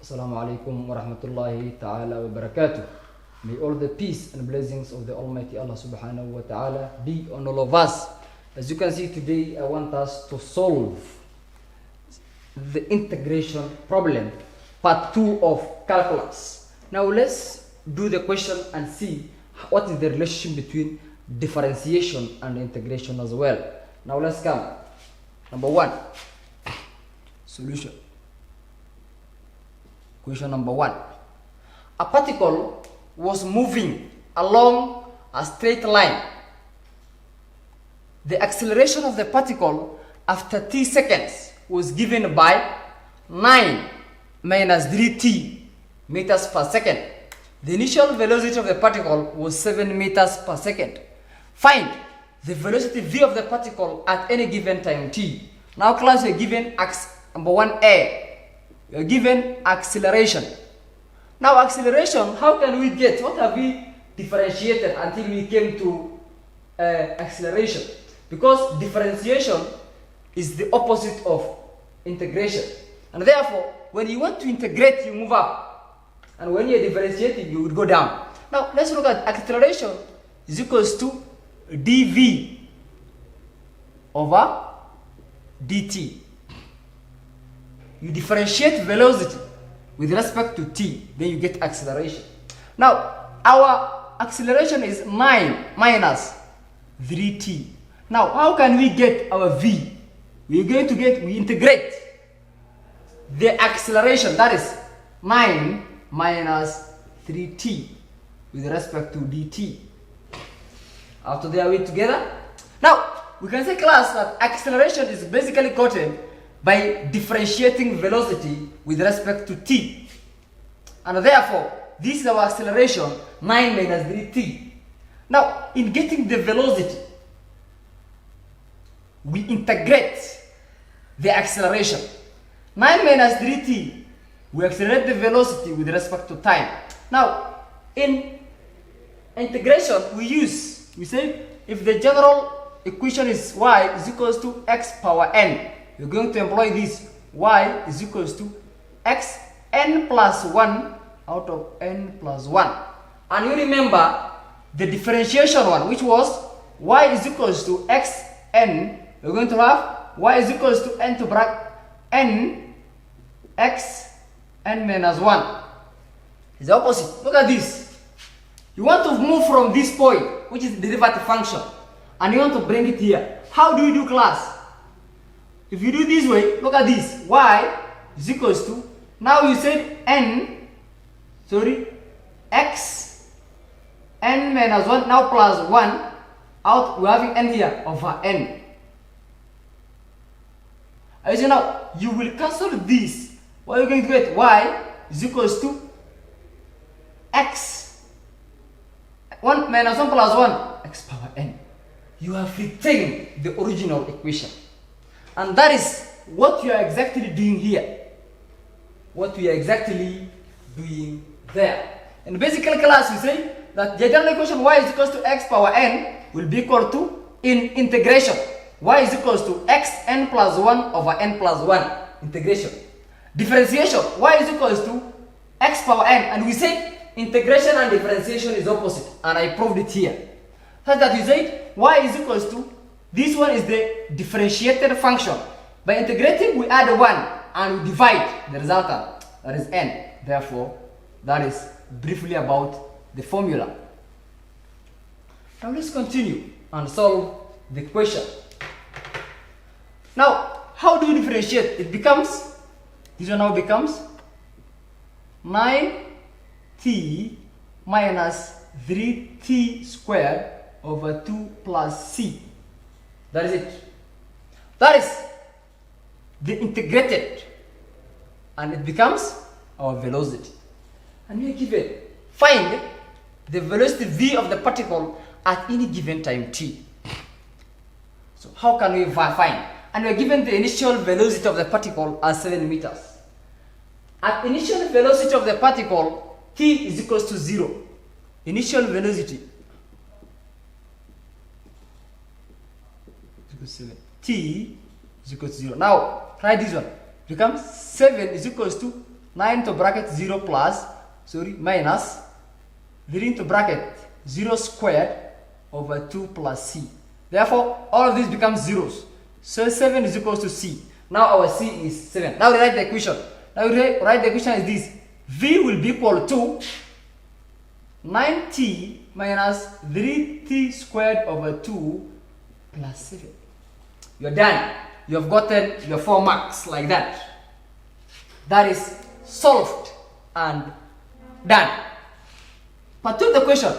Assalamu alaikum wa rahmatullahi ta'ala wa barakatuh. May all the peace and blessings of the Almighty Allah subhanahu wa ta'ala be on all of us. As you can see today, I want us to solve the integration problem, part 2 of calculus. Now let's do the question and see what is the relationship between differentiation and integration as well. Now let's come. Number 1, solution. Question number 1. A particle was moving along a straight line. The acceleration of the particle after t seconds was given by 9 minus 3t meters per second. The initial velocity of the particle was 7 meters per second. Find the velocity v of the particle at any given time t. Now class, we are given number 1a. We are given acceleration. Now acceleration, how can we get? What have we differentiated until we came to acceleration? Because differentiation is the opposite of integration. And therefore, when you want to integrate, you move up. And when you are differentiating, you would go down. Now let's look at acceleration is equals to dv over dt. You differentiate velocity with respect to t, then you get acceleration. Now, our acceleration is 9 minus 3t. Now, how can we get our v? We integrate the acceleration, that is 9 minus 3t with respect to dt. After they are we together? Now, we can say, class, that acceleration is basically gotten by differentiating velocity with respect to t. And therefore, this is our acceleration, 9 minus 3t. Now, in getting the velocity, we integrate the acceleration. 9 minus 3t, we accelerate the velocity with respect to time. Now, in integration, we say, if the general equation is y is equals to x power n, we're going to employ this y is equals to x n plus 1 out of n plus 1. And you remember the differentiation one, which was y is equals to x n. We're going to have y is equals to n to bracket n x n minus 1. It's the opposite. Look at this. You want to move from this point, which is the derivative function, and you want to bring it here. How do you do, class? If you do this way, look at this. Y is equals to, now you said x n minus 1, now plus 1, out, we're having n here over n. As you know, you will cancel this. What are you going to get? Y is equals to x 1 minus 1 plus 1, x power n. You have retained the original equation. And that is what you are exactly doing here. What we are exactly doing there. And basically, class, we say that the general equation y is equals to x power n will be equal to, in integration, y is equals to x n plus 1 over n plus 1, integration. Differentiation, y is equals to x power n, and we said integration and differentiation is opposite, and I proved it here. Such that we said y is equals to, this one is the differentiated function. By integrating, we add 1 and we divide the resultant, that is n. Therefore, that is briefly about the formula. Now let's continue and solve the question. Now, how do you differentiate? It becomes, this one now becomes 9t minus 3t squared over 2 plus c. That is it. That is the integrated, and it becomes our velocity. And we are given, find the velocity v of the particle at any given time t. So how can we find? And we are given the initial velocity of the particle as 7 meters. At initial velocity of the particle, t is equals to 0. Initial velocity t is equal to 0. Now try this one. Becomes 7 is equals to 9 into bracket 0 plus, minus 3 into bracket 0 squared over 2 plus c. Therefore, all of these become zeros. So 7 is equals to c. Now our c is 7. Now we write the equation. Now we write the equation is this. V will be equal to 9t minus 3t squared over 2 plus 7. You're done. You have gotten your 4 marks like that. That is solved and done. Part 2 of the question.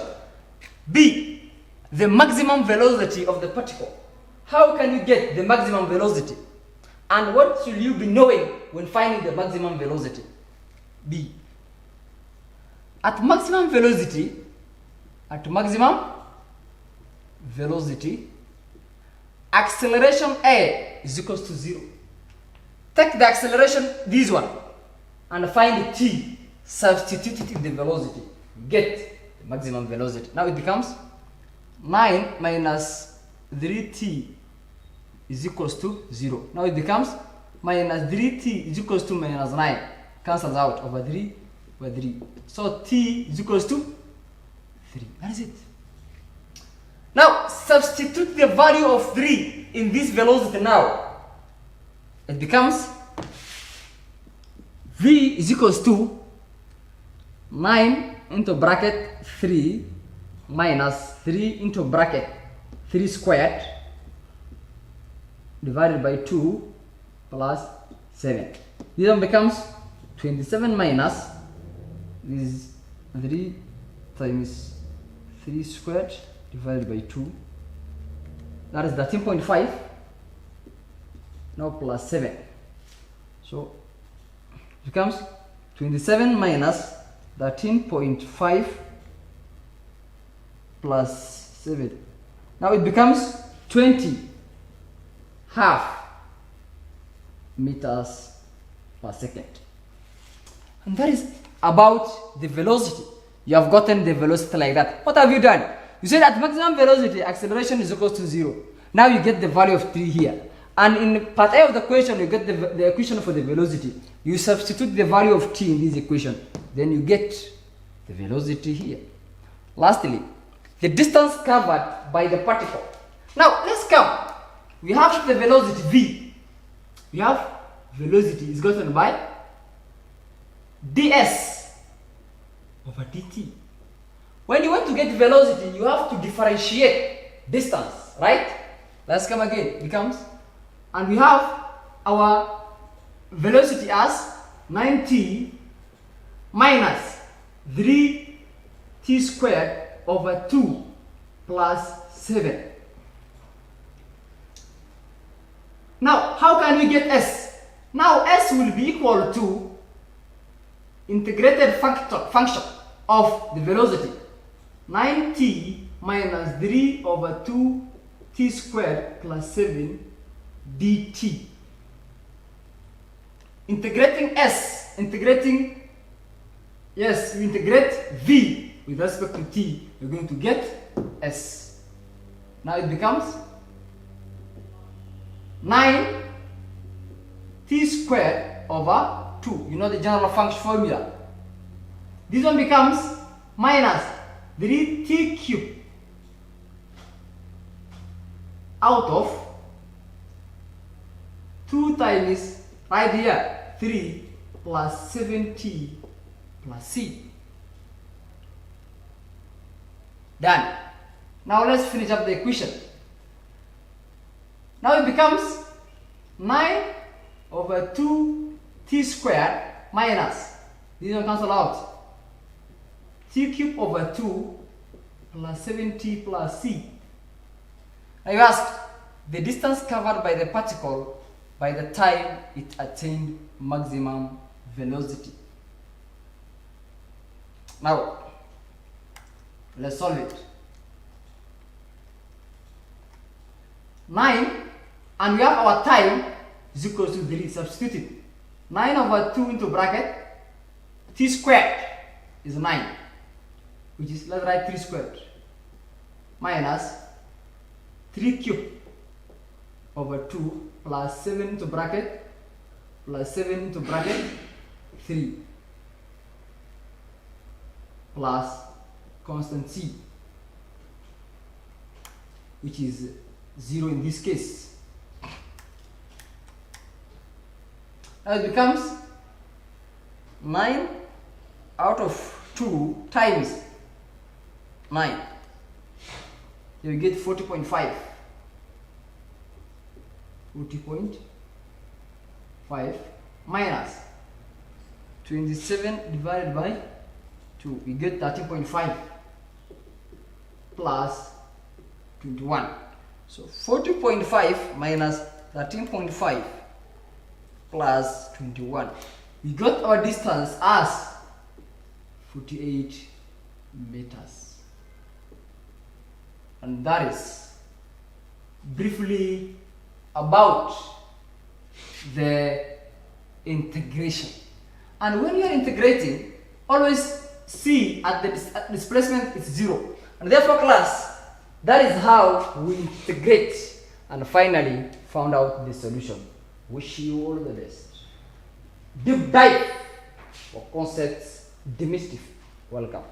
B. The maximum velocity of the particle. How can you get the maximum velocity? And what should you be knowing when finding the maximum velocity? B. At maximum velocity, acceleration A is equals to 0. Take the acceleration, this one, and find the t, substitute it in the velocity, get the maximum velocity. Now it becomes 9 minus 3t is equals to 0. Now it becomes minus 3t is equals to minus 9. Cancels out over 3 over 3. So t is equals to 3. That is it. Now substitute the value of 3 in this velocity now. It becomes v is equals to 9 into bracket 3 minus 3 into bracket 3 squared divided by 2 plus 7. This one becomes 27 minus this 3 times 3 squared divided by 2. That is 13.5. Now plus 7. So it becomes 27 minus 13.5 plus 7. Now it becomes 20 half meters per second. And that is about the velocity. You have gotten the velocity like that. What have you done? You said at maximum velocity, acceleration is equal to 0. Now you get the value of 3 here. And in part A of the question, you get the equation for the velocity. You substitute the value of t in this equation. Then you get the velocity here. Lastly, the distance covered by the particle. Now, let's count. We have the velocity v. We have velocity is gotten by ds over dt. When you want to get velocity, you have to differentiate distance, right? Let's come again. It becomes, and we have our velocity as 9t minus 3t squared over 2 plus 7. Now, how can we get s? Now, s will be equal to integrated function of the velocity. 9t minus 3 over 2t squared plus 7 dt. Integrating s, we integrate v with respect to t, we're going to get s. Now it becomes 9t squared over 2. You know the general function formula. This one becomes minus 3t cubed out of 2 times right here 3 plus 7t plus c. Done. Now let's finish up the equation. Now it becomes 9 over 2t squared minus, this one cancel out, t cubed over 2 plus 7t plus c. Now you ask the distance covered by the particle by the time it attained maximum velocity. Now let's solve it. 9, and we have our time is equal to 3. Substitute it. 9 over 2 into bracket t squared is 9, which is, let's write 3 squared, minus 3 cubed over 2 plus 7 into bracket plus 7 into bracket 3 plus constant c, which is 0 in this case. Now it becomes 9 out of 2 times 9. You get 40.5. 40.5 minus 27 divided by 2. We get 13.5 plus 21. So 40.5 minus 13.5 plus 21. We got our distance as 48 meters. And that is briefly about the integration. And when you are integrating, always see at the displacement is 0. And therefore, class, that is how we integrate and finally found out the solution. Wish you all the best. Deep dive for concepts demystify. Welcome.